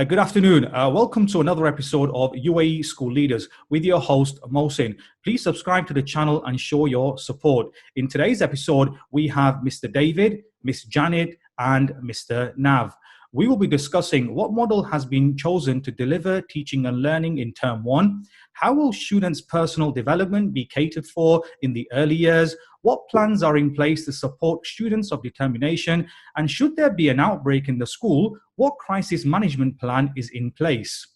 Good afternoon. Welcome to another episode of UAE School Leaders with your host, Mohsin. Please subscribe to the channel and show your support. In today's episode, we have Mr. David, Miss Janet, and Mr. Nav. We will be discussing what model has been chosen to deliver teaching and learning in Term 1. How will students' personal development be catered for in the early years? What plans are in place to support students of determination? And should there be an outbreak in the school, what crisis management plan is in place?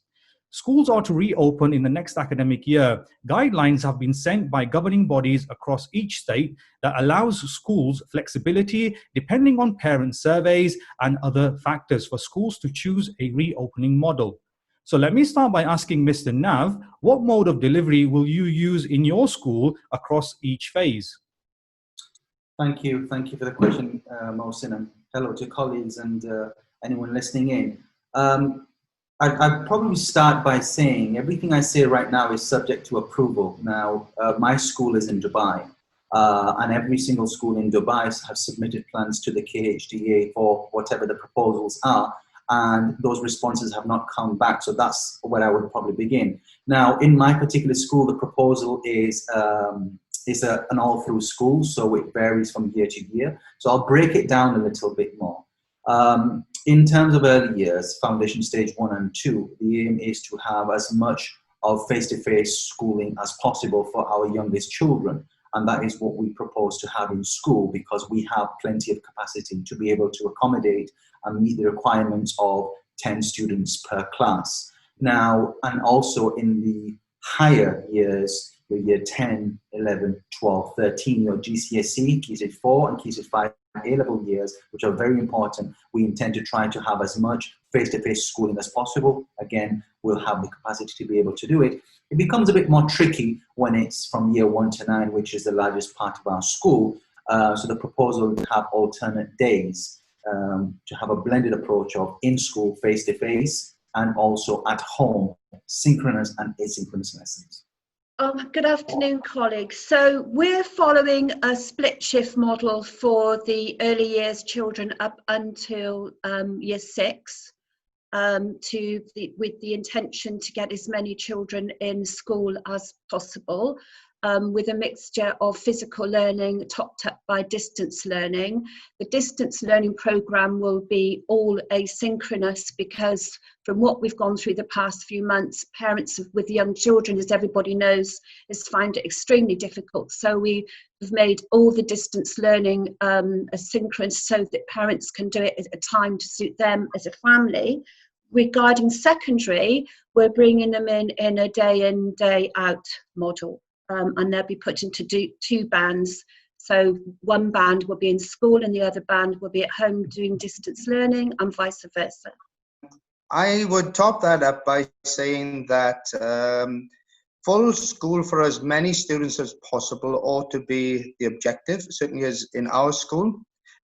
Schools are to reopen in the next academic year. Guidelines have been sent by governing bodies across each state that allows schools flexibility depending on parent surveys and other factors for schools to choose a reopening model. So let me start by asking Mr. Nav, what mode of delivery will you use in your school across each phase? Thank you for the question, Mohsin, and hello to colleagues and anyone listening in. I'd probably start by saying everything I say right now is subject to approval. Now, my school is in Dubai, and every single school in Dubai have submitted plans to the KHDA for whatever the proposals are, and those responses have not come back. So that's where I would probably begin. Now, in my particular school, the proposal is an all-through school, so it varies from year to year. So I'll break it down a little bit more. In terms of early years, foundation stage 1 and 2, the aim is to have as much of face-to-face schooling as possible for our youngest children. And that is what we propose to have in school, because we have plenty of capacity to be able to accommodate and meet the requirements of 10 students per class. Now, and also in the higher years, your year 10, 11, 12, 13, your GCSE, Key Stage 4 and Key Stage 5 A-level years, which are very important. We intend to try to have as much face-to-face schooling as possible. Again, we'll have the capacity to be able to do it. It becomes a bit more tricky when it's from year 1 to 9, which is the largest part of our school. So the proposal would have alternate days to have a blended approach of in-school face-to-face and also at home synchronous and asynchronous lessons. Good afternoon, colleagues. So we're following a split shift model for the early years children up until year 6, with the intention to get as many children in school as possible, with a mixture of physical learning topped up by distance learning. The distance learning programme will be all asynchronous because from what we've gone through the past few months, parents with young children, as everybody knows, has found it extremely difficult. So we've made all the distance learning asynchronous so that parents can do it at a time to suit them as a family. Regarding secondary, we're bringing them in a day in, day out model. And they'll be put into two bands. So one band will be in school and the other band will be at home doing distance learning and vice versa. I would top that up by saying that full school for as many students as possible ought to be the objective, certainly as in our school.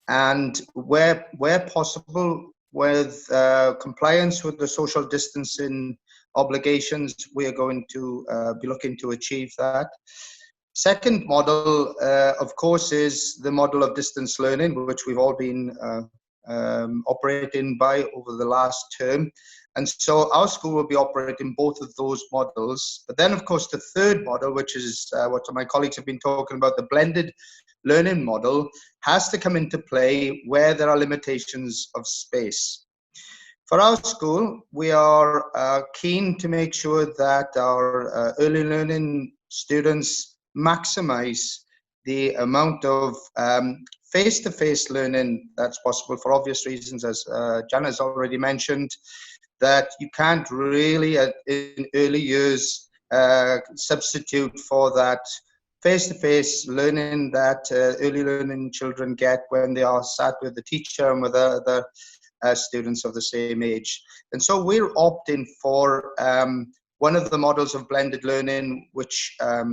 And where possible, with compliance with the social distancing obligations, we are going to be looking to achieve that. Second model, of course, is the model of distance learning, which we've all been operating by over the last term. And so our school will be operating both of those models. But then, of course, the third model, which is what my colleagues have been talking about, the blended learning model, has to come into play where there are limitations of space. For our school, we are keen to make sure that our early learning students maximize the amount of face-to-face learning that's possible for obvious reasons, as Jana has already mentioned, that you can't really in early years substitute for that face-to-face learning that early learning children get when they are sat with the teacher and with other students of the same age. And so we're opting for one of the models of blended learning which are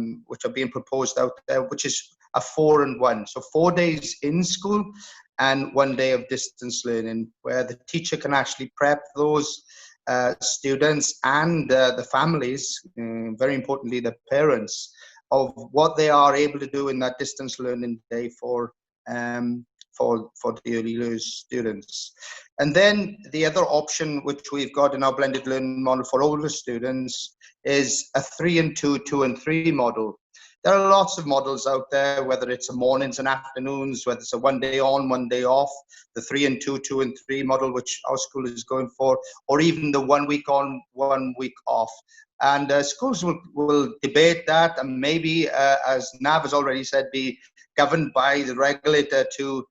being proposed out there, which is a 4 and 1. So 4 days in school and 1 day of distance learning, where the teacher can actually prep those students and the families, very importantly the parents, of what they are able to do in that distance learning day for for the early years students. And then the other option which we've got in our blended learning model for older students is a 3 and 2, 2 and 3 model. There are lots of models out there, whether it's a mornings and afternoons, whether it's a 1 day on, 1 day off, the 3 and 2, 2 and 3 model, which our school is going for, or even the 1 week on, 1 week off. And schools will debate that, and maybe, as Nav has already said, be governed by the regulator to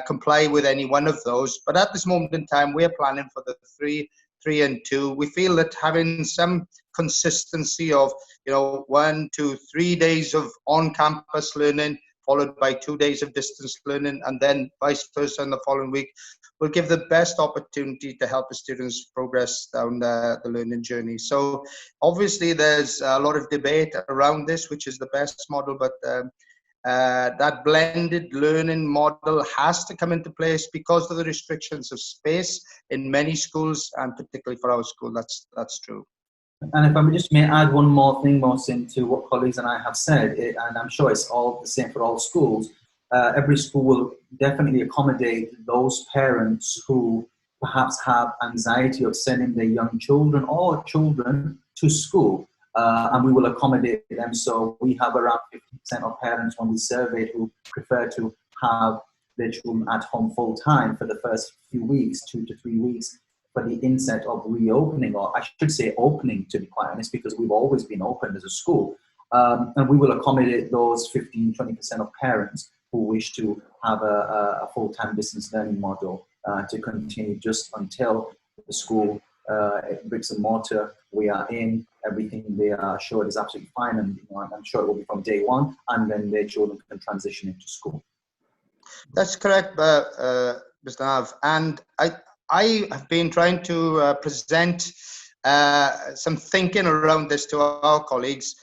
comply with any one of those. But at this moment in time, we're planning for the 3 and 2. We feel that having some consistency of 1 to 3 days of on-campus learning followed by 2 days of distance learning, and then vice versa in the following week, will give the best opportunity to help the students progress down the learning journey. So obviously there's a lot of debate around this, which is the best model, but that blended learning model has to come into place because of the restrictions of space in many schools, and particularly for our school, that's true. And if I just may add one more thing, Mohsin, to what colleagues and I have said, and I'm sure it's all the same for all schools, every school will definitely accommodate those parents who perhaps have anxiety of sending their young children or children to school, and we will accommodate them. So we have around 50% of parents when we surveyed who prefer to have their children at home full time for the first few weeks, 2 to 3 weeks, for the inset of reopening, or I should say opening, to be quite honest, because we've always been open as a school. And we will accommodate those 15-20% of parents who wish to have a full-time distance learning model to continue just until the school, bricks and mortar, we are in, everything they are assured is absolutely fine, and I'm sure it will be from day one, and then their children can transition into school. That's correct, Mr. Nav. And I have been trying to present some thinking around this to our colleagues,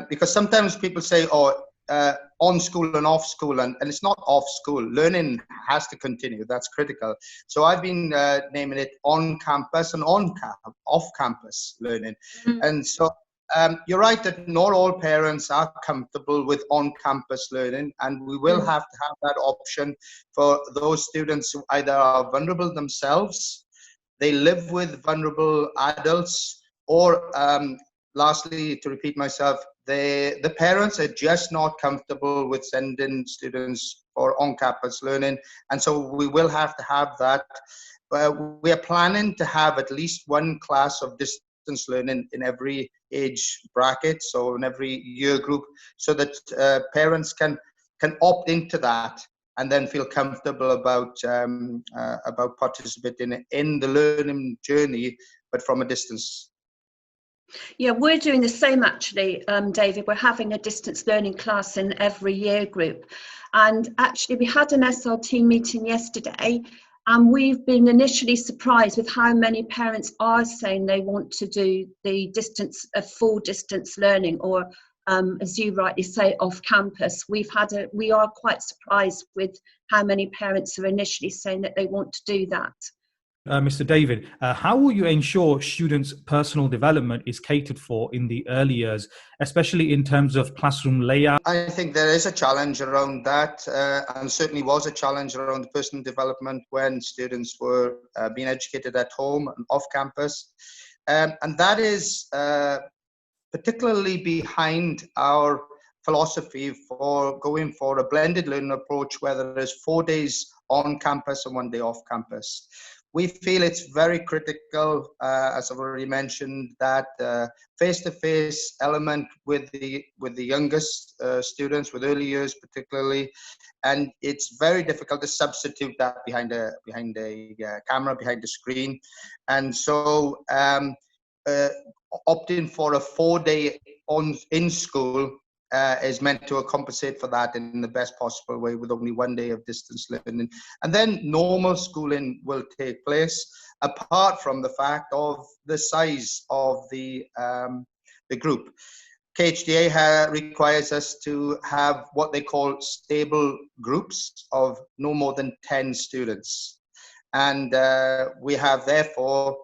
because sometimes people say, on school and off school, and it's not off school. Learning has to continue. That's critical. So I've been naming it on campus and off campus learning. Mm-hmm. And so you're right that not all parents are comfortable with on-campus learning, and we will have to have that option for those students who either are vulnerable themselves, they live with vulnerable adults, or lastly, to repeat myself, the parents are just not comfortable with sending students for on-campus learning, and so we will have to have that. We are planning to have at least one class of distance learning in every age bracket, so in every year group, so that parents can opt into that and then feel comfortable about participating in the learning journey, but from a distance. Yeah, we're doing the same actually, David. We're having a distance learning class in every year group, and actually we had an SLT meeting yesterday. And we've been initially surprised with how many parents are saying they want to do the full distance learning, or as you rightly say, off campus. We are quite surprised with how many parents are initially saying that they want to do that. Mr. David, how will you ensure students' personal development is catered for in the early years, especially in terms of classroom layout? I think there is a challenge around that, and certainly was a challenge around personal development when students were being educated at home and off campus. And that is particularly behind our philosophy for going for a blended learning approach, where there is 4 days on campus and 1 day off campus. We feel it's very critical, as I've already mentioned, that face-to-face element with the youngest students, with early years particularly, and it's very difficult to substitute that behind a camera, behind a screen, and so opting for a 4 day in school is meant to compensate for that in the best possible way, with only 1 day of distance learning. And then normal schooling will take place, apart from the fact of the size of the group. KHDA requires us to have what they call stable groups of no more than 10 students. And we have therefore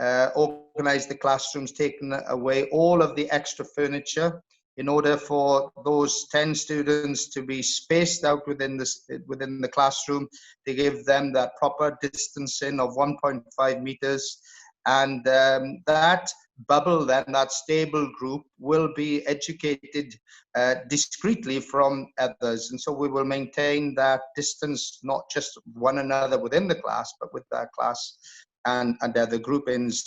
organised the classrooms, taken away all of the extra furniture, in order for those 10 students to be spaced out within the classroom, to give them that proper distancing of 1.5 meters. And that bubble, then that stable group, will be educated discreetly from others. And so we will maintain that distance, not just one another within the class, but with that class and other groupings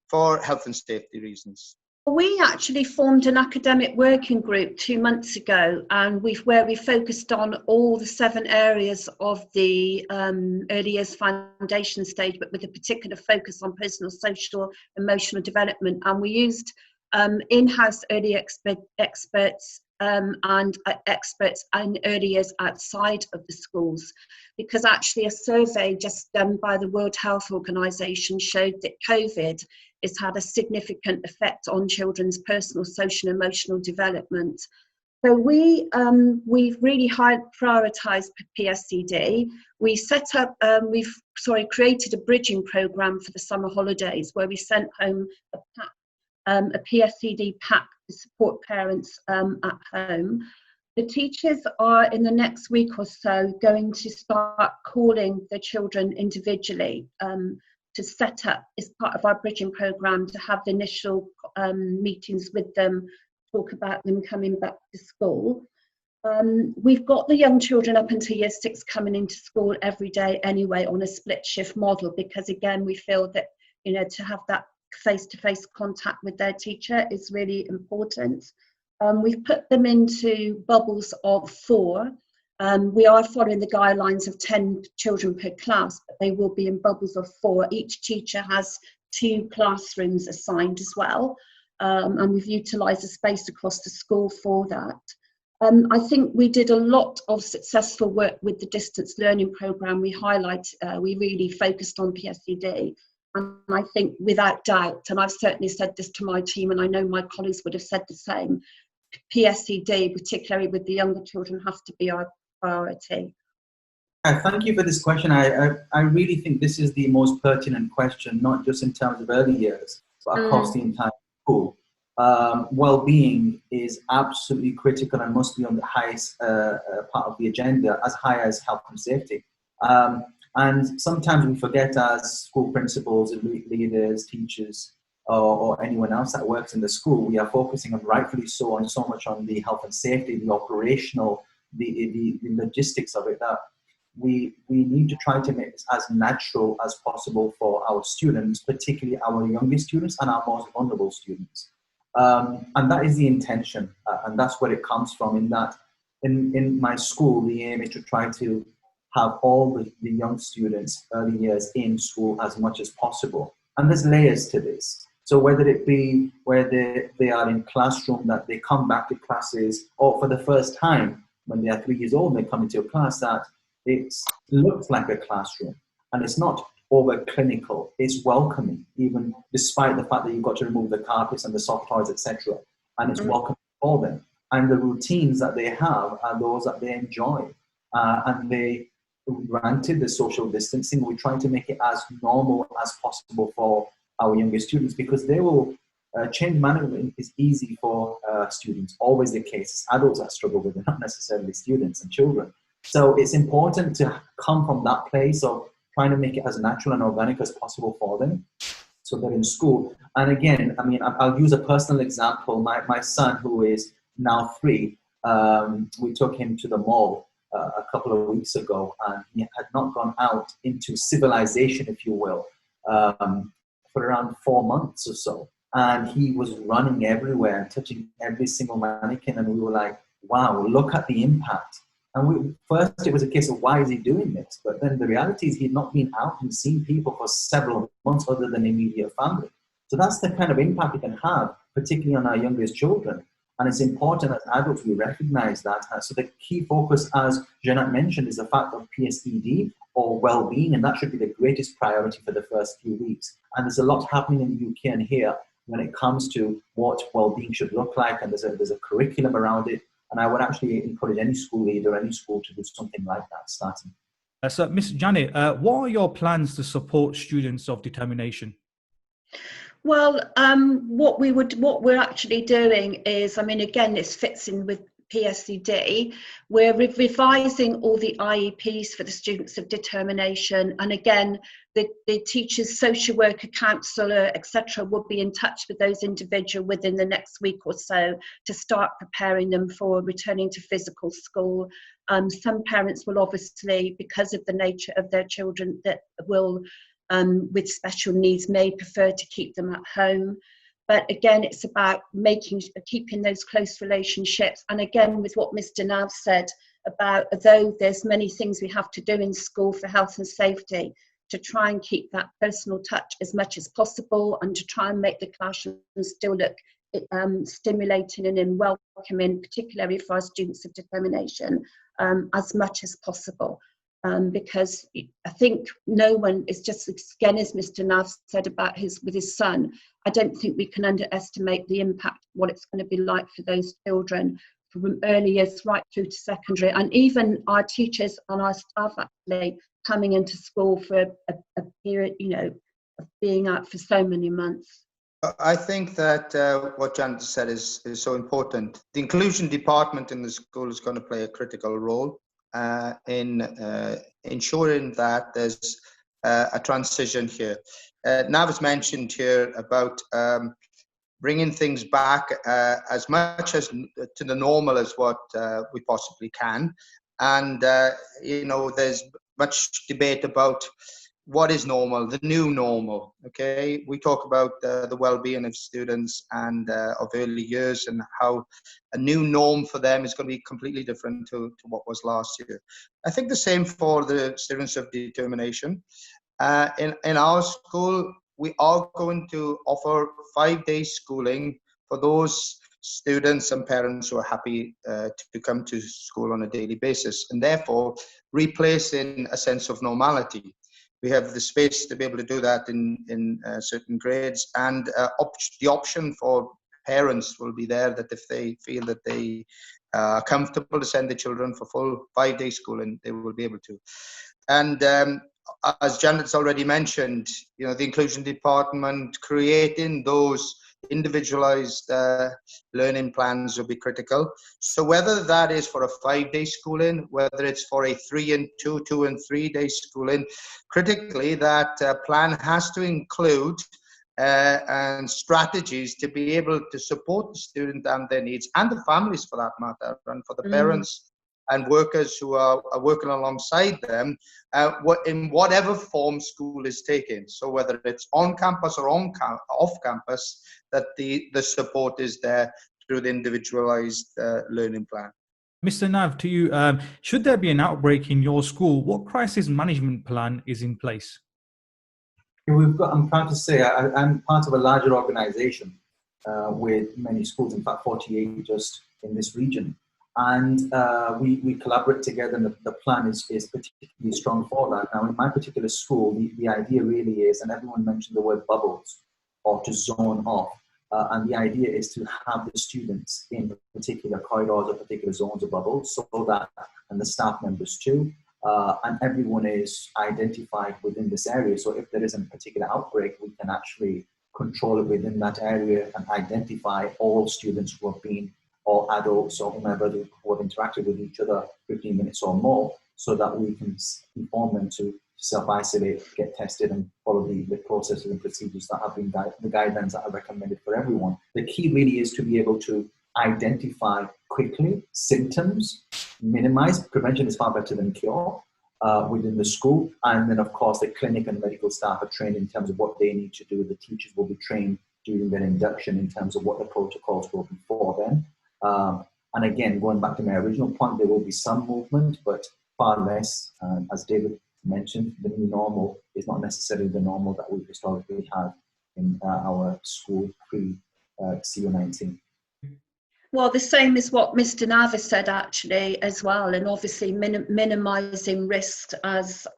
for health and safety reasons. We actually formed an academic working group 2 months ago, and we focused on all the 7 areas of the early years foundation stage, but with a particular focus on personal, social, emotional development. And we used in-house early experts and experts in early years outside of the schools, because actually a survey just done by the World Health Organization showed that COVID has had a significant effect on children's personal, social, and emotional development. So we've really prioritised PSCD. We set up, created a bridging programme for the summer holidays where we sent home a PSCD pack to support parents at home. The teachers are, in the next week or so, going to start calling the children individually to set up, as part of our bridging programme, to have the initial meetings with them, talk about them coming back to school. We've got the young children up until year 6 coming into school every day anyway on a split shift model, because again we feel that, you know, to have that face-to-face contact with their teacher is really important. We've put them into bubbles of 4. We are following the guidelines of 10 children per class, but they will be in bubbles of 4. Each teacher has 2 classrooms assigned as well, and we've utilised the space across the school for that. I think we did a lot of successful work with the distance learning programme. We really focused on PSCD, and I think without doubt, and I've certainly said this to my team, and I know my colleagues would have said the same, PSCD, particularly with the younger children, has to be our priority. Thank you for this question. I really think this is the most pertinent question, not just in terms of early years, but across the entire school. Well-being is absolutely critical and must be on the highest part of the agenda, as high as health and safety. And sometimes we forget, as school principals, leaders, teachers, or anyone else that works in the school, we are focusing on, rightfully so, on so much on the health and safety, the operational, the logistics of it, that we need to try to make this as natural as possible for our students, particularly our youngest students and our most vulnerable students. And that is the intention, and that's where it comes from. In that, in my school, the aim is to try to have all the young students, early years, in school as much as possible. And there's layers to this. So whether it be where they are in classroom, that they come back to classes, or for the first time when they are 3 years old, they come into a class that it looks like a classroom, and it's not over clinical, it's welcoming, even despite the fact that you've got to remove the carpets and the soft toys, etc. And it's welcoming for them. And the routines that they have are those that they enjoy. And they, granted the social distancing, we're trying to make it as normal as possible for our younger students, because they will change management is easy for students, always the case. It's adults that struggle with it, not necessarily students and children. So it's important to come from that place of trying to make it as natural and organic as possible for them, so they're in school. And again, I mean, I'll use a personal example. My son, who is now 3, we took him to the mall a couple of weeks ago, and he had not gone out into civilization, if you will, for around 4 months or so. And he was running everywhere and touching every single mannequin, and we were like, wow, look at the impact. And first it was a case of, why is he doing this? But then the reality is he'd not been out and seen people for several months other than immediate family. So that's the kind of impact it can have, particularly on our youngest children. And it's important as adults we recognize that. So the key focus, as Jeanette mentioned, is the fact of PSED, or well-being, and that should be the greatest priority for the first few weeks. And there's a lot happening in the UK and here when it comes to what well-being should look like, and there's a curriculum around it. And I would actually encourage any school leader, any school, to do something like that starting. So, Ms. Janet, what are your plans to support students of determination? Well, what we're actually doing is, I mean, again, this fits in with PSCD. We're revising all the IEPs for the students of determination, and again, the teachers, social worker, counsellor, etc., will be in touch with those individuals within the next week or so to start preparing them for returning to physical school. Some parents will obviously, because of the nature of their children, that will with special needs may prefer to keep them at home. But again, it's about keeping those close relationships. And again, with what Mr. Nav said about, although there's many things we have to do in school for health and safety, to try and keep that personal touch as much as possible, and to try and make the classroom still look stimulating and welcoming, particularly for our students of determination, as much as possible. Because I think no one is just, again, as Mr. Nav said about with his son, I don't think we can underestimate the impact, what it's going to be like for those children from early years right through to secondary, and even our teachers and our staff actually coming into school for a period, you know, of being out for so many months. I think that what Janet said is so important. The inclusion department in the school is going to play a critical role in ensuring that there's a transition here. Nav has mentioned here about bringing things back as much as to the normal as what we possibly can. And, you know, there's much debate about what is normal, the new normal, okay? We talk about the well-being of students and of early years, and how a new norm for them is going to be completely different to what was last year. I think the same for the students of determination. In our school, we are going to offer 5-day schooling for those students and parents who are happy to come to school on a daily basis, and therefore replacing a sense of normality. We have the space to be able to do that in certain grades, and the option for parents will be there, that if they feel that they are comfortable to send the children for full 5-day schooling, they will be able to. And as Janet's already mentioned, you know, the inclusion department creating those individualized learning plans will be critical. So whether that is for a 5-day schooling, whether it's for a 3 and 2, 2 and 3 day schooling, critically that plan has to include and strategies to be able to support the student and their needs, and the families for that matter, and for the parents and workers who are working alongside them, in whatever form school is taking. So whether it's on campus or off campus, that the support is there through the individualized learning plan. Mr. Nav, to you, should there be an outbreak in your school, what crisis management plan is in place? I'm proud to say I'm part of a larger organization with many schools, in fact 48 just in this region. And we collaborate together, and the plan is particularly strong for that. Now, in my particular school, the idea really is, and everyone mentioned the word bubbles, or to zone off. And the idea is to have the students in particular corridors or particular zones or bubbles, so that, and the staff members too, and everyone is identified within this area. So if there is a particular outbreak, we can actually control it within that area and identify all students who have been, or adults or whomever who have interacted with each other 15 minutes or more, so that we can inform them to self-isolate, get tested, and follow the processes and procedures that have been the guidelines that are recommended for everyone. The key really is to be able to identify quickly symptoms, minimize. Prevention is far better than cure within the school. And then, of course, the clinic and medical staff are trained in terms of what they need to do. The teachers will be trained during their induction in terms of what the protocols will be for them. And again, going back to my original point, there will be some movement, but far less. As David mentioned, the new normal is not necessarily the normal that we've historically had in our school pre-CO19. Well, the same as what Mr. Navis said actually as well, and obviously minimising risks as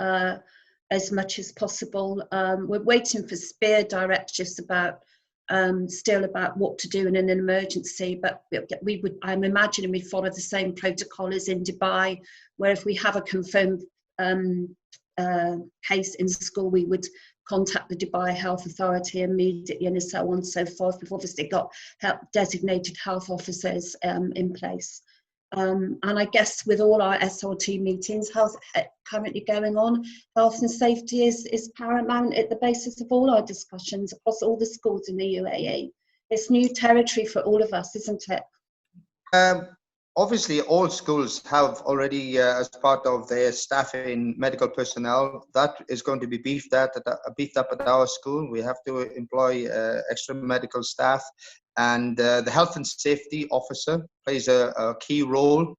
much as possible. We're waiting for SPEAR directives still about what to do in an emergency, but I'm imagining we'd follow the same protocol as in Dubai, where if we have a confirmed case in school, we would contact the Dubai Health Authority immediately, and so on and so forth. We've obviously got designated health officers in place. And I guess with all our SRT meetings, how's currently going on, health and safety is paramount at the basis of all our discussions across all the schools in the UAE. It's new territory for all of us, isn't it? Obviously, all schools have already, as part of their staffing, medical personnel. That is going to be beefed up at our school. We have to employ extra medical staff, and the health and safety officer plays a key role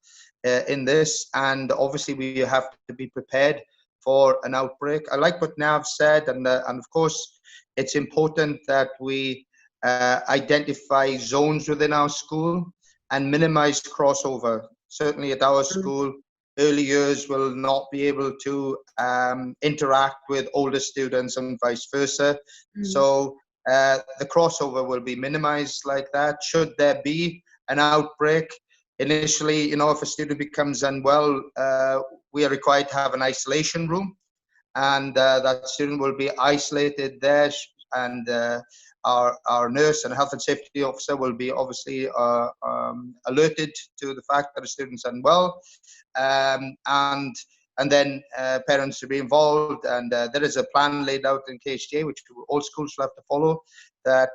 in this. And obviously, we have to be prepared for an outbreak. I like what Nav said, and of course, it's important that we identify zones within our school and minimize crossover. Certainly at our school, early years will not be able to interact with older students and vice versa. So the crossover will be minimized like that. Should there be an outbreak, initially, if a student becomes unwell, we are required to have an isolation room, and that student will be isolated there, and our nurse and health and safety officer will be obviously alerted to the fact that a student's unwell, and then parents to be involved. And there is a plan laid out in KHJ, which all schools will have to follow, that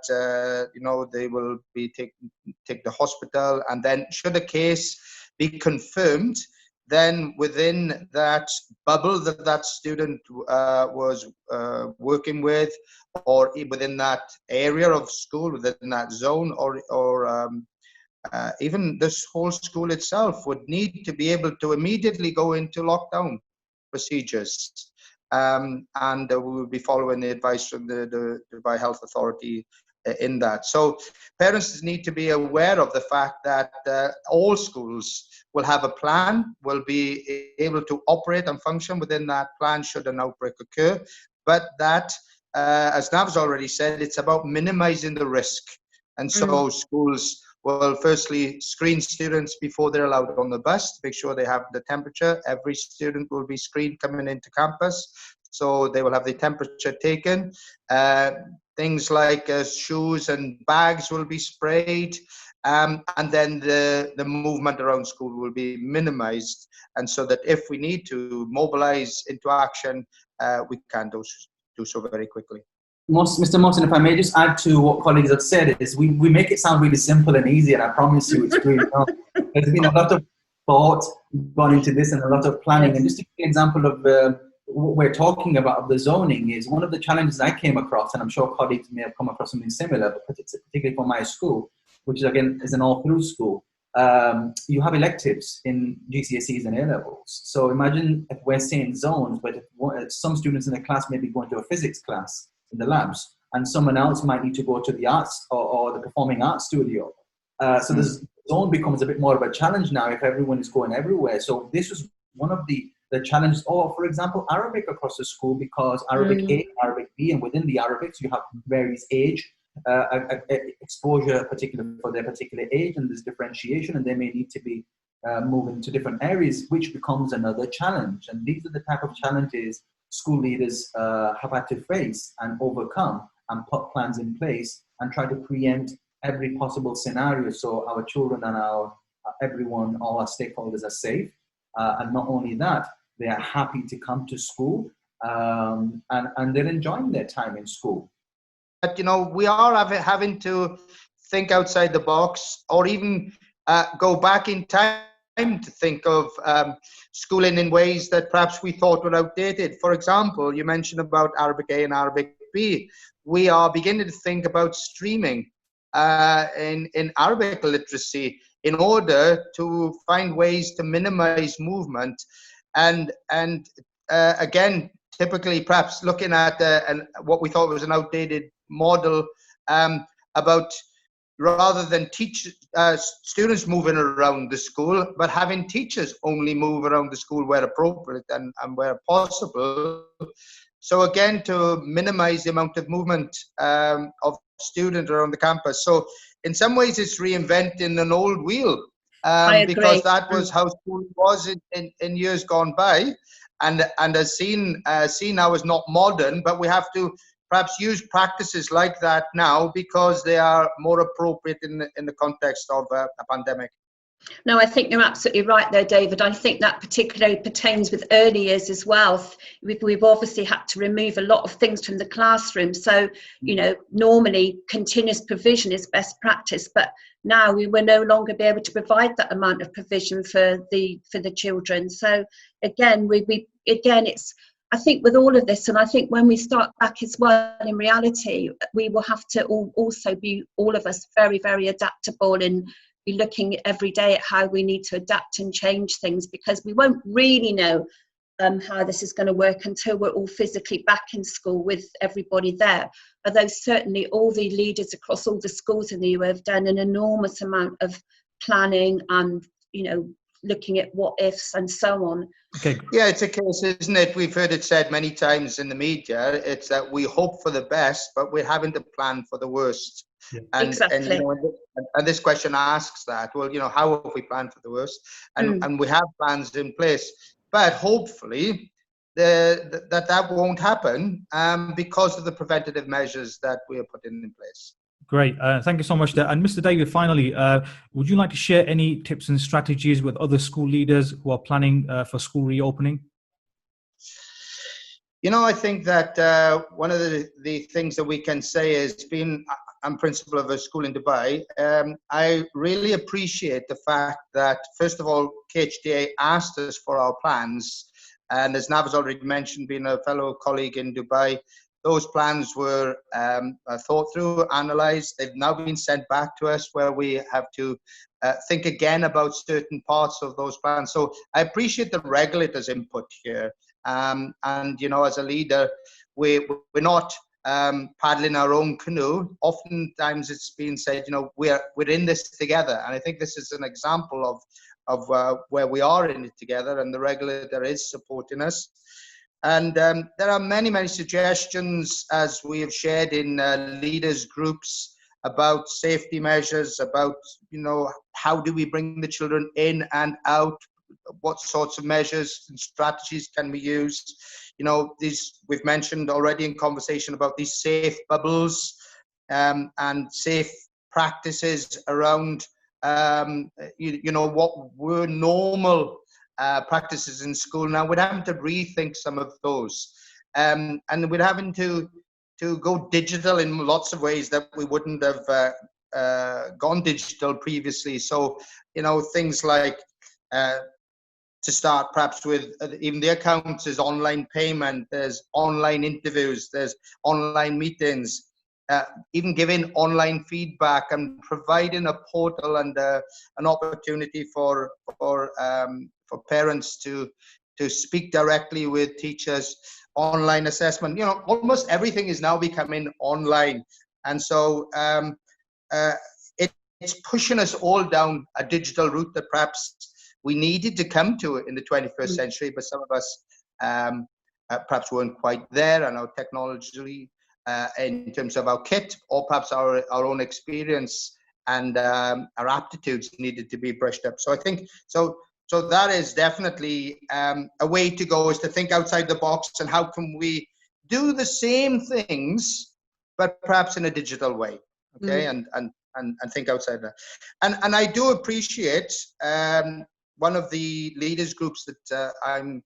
they will be take the hospital, and then should a case be confirmed, then within that bubble that student was working with, or within that area of school, within that zone, or even this whole school itself would need to be able to immediately go into lockdown procedures. And we will be following the advice from the Dubai Health Authority in that. So parents need to be aware of the fact that all schools will have a plan, will be able to operate and function within that plan should an outbreak occur. But that, as Nav's already said, it's about minimizing the risk. And so schools will firstly screen students before they're allowed on the bus to make sure they have the temperature. Every student will be screened coming into campus, so they will have the temperature taken. Things like shoes and bags will be sprayed, and then the movement around school will be minimized, and so that if we need to mobilize into action, we can do so very quickly. Mr. Mohsen, if I may just add to what colleagues have said, is we make it sound really simple and easy, and I promise you it's really not. There's been a lot of thought gone into this and a lot of planning. And just to give you an example of what we're talking about of the zoning, is one of the challenges I came across, and I'm sure colleagues may have come across something similar, but particularly for my school, which is again is an all-through school. You have electives in GCSEs and A-levels. So imagine if we're saying zones, but if some students in the class may be going to a physics class in the labs, and someone else might need to go to the arts or the performing arts studio. So this zone becomes a bit more of a challenge now if everyone is going everywhere. So this was one of the challenges. Or for example, Arabic across the school, because Arabic A, Arabic B, and within the Arabics you have various age, exposure particular for their particular age, and there's differentiation, and they may need to be moving to different areas, which becomes another challenge. And these are the type of challenges school leaders have had to face and overcome, and put plans in place and try to preempt every possible scenario so our children and everyone, all our stakeholders are safe. And not only that, they are happy to come to school, and they're enjoying their time in school. But we are having to think outside the box, or even go back in time to think of schooling in ways that perhaps we thought were outdated. For example, you mentioned about Arabic A and Arabic B. We are beginning to think about streaming in Arabic literacy in order to find ways to minimize movement. And again, typically perhaps looking at what we thought was an outdated model about, rather than teach students moving around the school, but having teachers only move around the school where appropriate and where possible. So again, to minimize the amount of movement of students around the campus. So in some ways, it's reinventing an old wheel, because that was how school was in years gone by. and are seen now as not modern, but we have to perhaps use practices like that now because they are more appropriate in the context of a pandemic. No, I think you're absolutely right there, David. I think that particularly pertains with early years as well. We've obviously had to remove a lot of things from the classroom. So, you know, normally continuous provision is best practice, but now we will no longer be able to provide that amount of provision for the children. So again, it's, I think with all of this, and I think when we start back as well, in reality, we will have to also be, all of us, very, very adaptable and be looking every day at how we need to adapt and change things, because we won't really know how this is going to work until we're all physically back in school with everybody there. Although certainly all the leaders across all the schools in the EU have done an enormous amount of planning and, you know, looking at what ifs and so on. Okay. Yeah, it's a case, isn't it? We've heard it said many times in the media. It's that we hope for the best, but we're having to plan for the worst. Yeah. Exactly. And, you know, and this question asks that. Well, you know, how have we planned for the worst? And we have plans in place, but hopefully that won't happen because of the preventative measures that we are putting in place. Great. Thank you so much there. And Mr. David, finally, would you like to share any tips and strategies with other school leaders who are planning for school reopening? You know, I think that one of the things that we can say is, being I'm principal of a school in Dubai, I really appreciate the fact that, first of all, KHDA asked us for our plans. And as Nav has already mentioned, being a fellow colleague in Dubai, those plans were thought through, analysed. They've now been sent back to us, where we have to think again about certain parts of those plans. So I appreciate the regulator's input here. And, you know, as a leader, we're not paddling our own canoe. Oftentimes it's been said, you know, we're in this together. And I think this is an example of where we are in it together, and the regulator is supporting us. And there are many, many suggestions, as we have shared in leaders groups, about safety measures, about, you know, how do we bring the children in and out, what sorts of measures and strategies can we use. You know, we've mentioned already in conversation about these safe bubbles and safe practices around, you know, what were normal practices in school. Now we're having to rethink some of those, and we're having to go digital in lots of ways that we wouldn't have gone digital previously. So, you know, things like to start perhaps with even the accounts, there's online payment, there's online interviews, there's online meetings, even giving online feedback and providing a portal and an opportunity for parents to speak directly with teachers, online assessment. You know, almost everything is now becoming online. And so it's pushing us all down a digital route that perhaps we needed to come to in the 21st century, but some of us perhaps weren't quite there, and our technology in terms of our kit, or perhaps our own experience and our aptitudes needed to be brushed up. So I think, so that is definitely a way to go, is to think outside the box, and how can we do the same things, but perhaps in a digital way, okay? And think outside that. And I do appreciate one of the leaders groups that I'm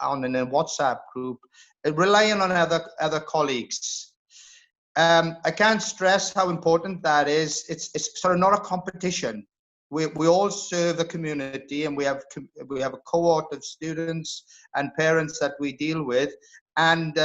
on in a WhatsApp group, relying on other colleagues. I can't stress how important that is. It's sort of not a competition. We all serve the community, and we have a cohort of students and parents that we deal with, and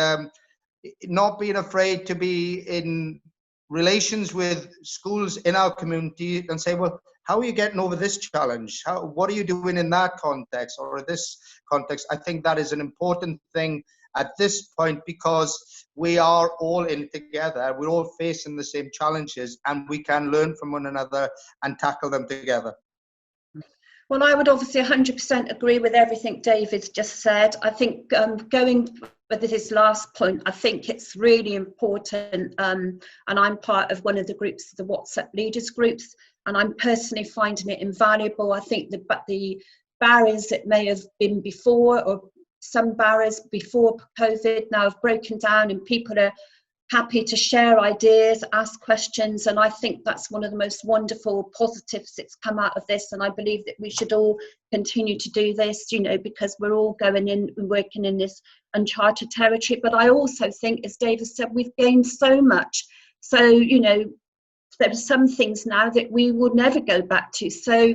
not being afraid to be in relations with schools in our community and say, well, how are you getting over this challenge? What are you doing in that context or this context? I think that is an important thing at this point, because we are all in it together. We're all facing the same challenges, and we can learn from one another and tackle them together. Well, I would obviously 100% agree with everything David's just said. I think going with his last point, I think it's really important, and I'm part of one of the groups, the WhatsApp leaders groups, and I'm personally finding it invaluable. I think the barriers that may have been before, or some barriers before COVID now have broken down, and people are happy to share ideas, ask questions, and I think that's one of the most wonderful positives that's come out of this. And I believe that we should all continue to do this, you know, because we're all going in and working in this uncharted territory. But I also think, as David said, we've gained so much. So, you know, there are some things now that we will never go back to. So,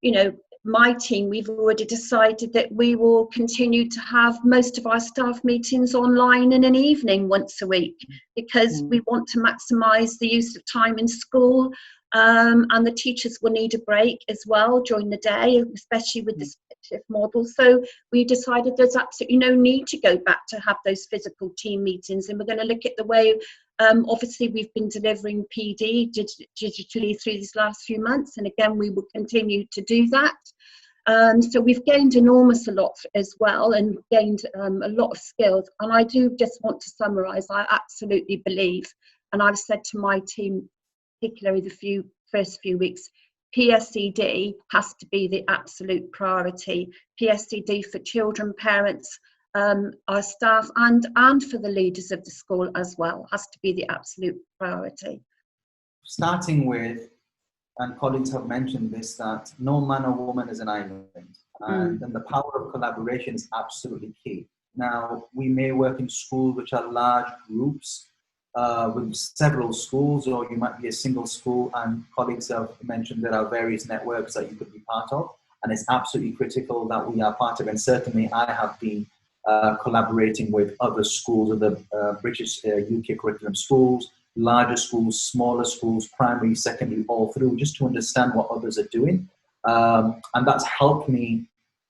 you know, my team, we've already decided that we will continue to have most of our staff meetings online in an evening once a week, because we want to maximise the use of time in school, and the teachers will need a break as well during the day, especially with the split shift model. So we decided there's absolutely no need to go back to have those physical team meetings, and we're going to look at the way, obviously we've been delivering PD digitally through these last few months, and again we will continue to do that. So we've gained a lot as well, and gained a lot of skills. And I do just want to summarise, I absolutely believe, and I've said to my team, particularly the first few weeks, PSED has to be the absolute priority. PSED for children, parents, our staff, and for the leaders of the school as well, has to be the absolute priority. Starting with, and colleagues have mentioned this, that no man or woman is an island, and the power of collaboration is absolutely key. Now, we may work in schools which are large groups with several schools, or you might be a single school, and colleagues have mentioned there are various networks that you could be part of, and it's absolutely critical that we are part of. And certainly I have been collaborating with other schools, of the British UK curriculum schools, larger schools, smaller schools, primary, secondary, all through, just to understand what others are doing. And that's helped me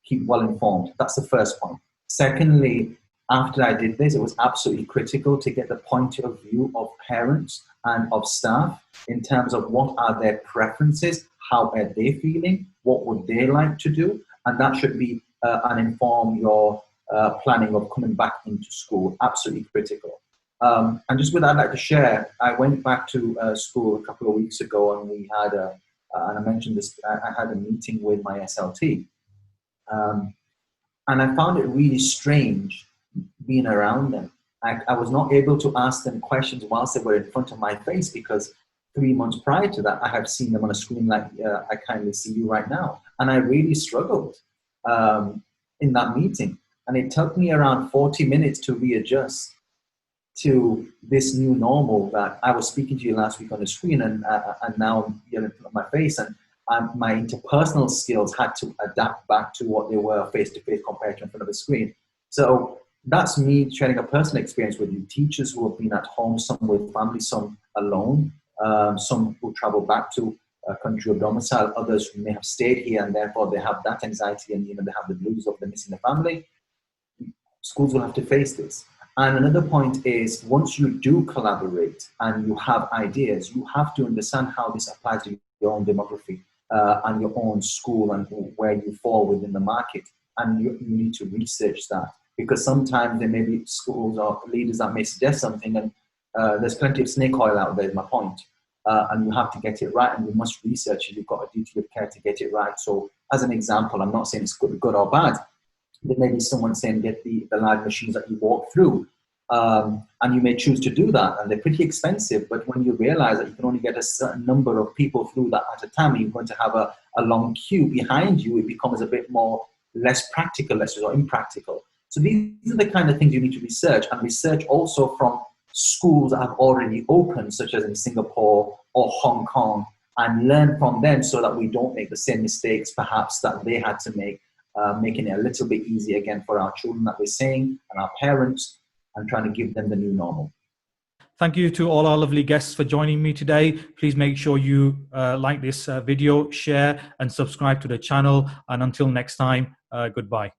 keep well informed. That's the first point. Secondly, after I did this, it was absolutely critical to get the point of view of parents and of staff in terms of what are their preferences, how are they feeling, what would they like to do, and that should be and inform your planning of coming back into school. Absolutely critical. And just with that, I'd like to share, I went back to school a couple of weeks ago, and we had and I mentioned this, I had a meeting with my SLT. And I found it really strange being around them. I was not able to ask them questions whilst they were in front of my face, because 3 months prior to that, I have seen them on a screen like I kindly see you right now. And I really struggled in that meeting. And it took me around 40 minutes to readjust to this new normal that I was speaking to you last week on the screen, and now you're in front of my face. And my interpersonal skills had to adapt back to what they were face-to-face compared to in front of a screen. So that's me sharing a personal experience with you. Teachers who have been at home, some with family, some alone, some who travel back to a country of domicile, others who may have stayed here and therefore they have that anxiety, and they have the blues of the missing the family. Schools will have to face this. And another point is, once you do collaborate and you have ideas, you have to understand how this applies to your own demography and your own school and where you fall within the market. And you need to research that, because sometimes there may be schools or leaders that may suggest something, and there's plenty of snake oil out there, is my point. And you have to get it right, and you must research it. You've got a duty of care to get it right. So as an example, I'm not saying it's good or bad. There may be someone saying get the large machines that you walk through, and you may choose to do that, and they're pretty expensive. But when you realize that you can only get a certain number of people through that at a time, and you're going to have a long queue behind you, it becomes a bit more less practical, less or impractical. So these are the kind of things you need to research, and research also from schools that have already opened, such as in Singapore or Hong Kong, and learn from them so that we don't make the same mistakes perhaps that they had to make, making it a little bit easier again for our children that we're saying, and our parents, and trying to give them the new normal. Thank you to all our lovely guests for joining me today. Please make sure you like this video, share and subscribe to the channel. And until next time, goodbye.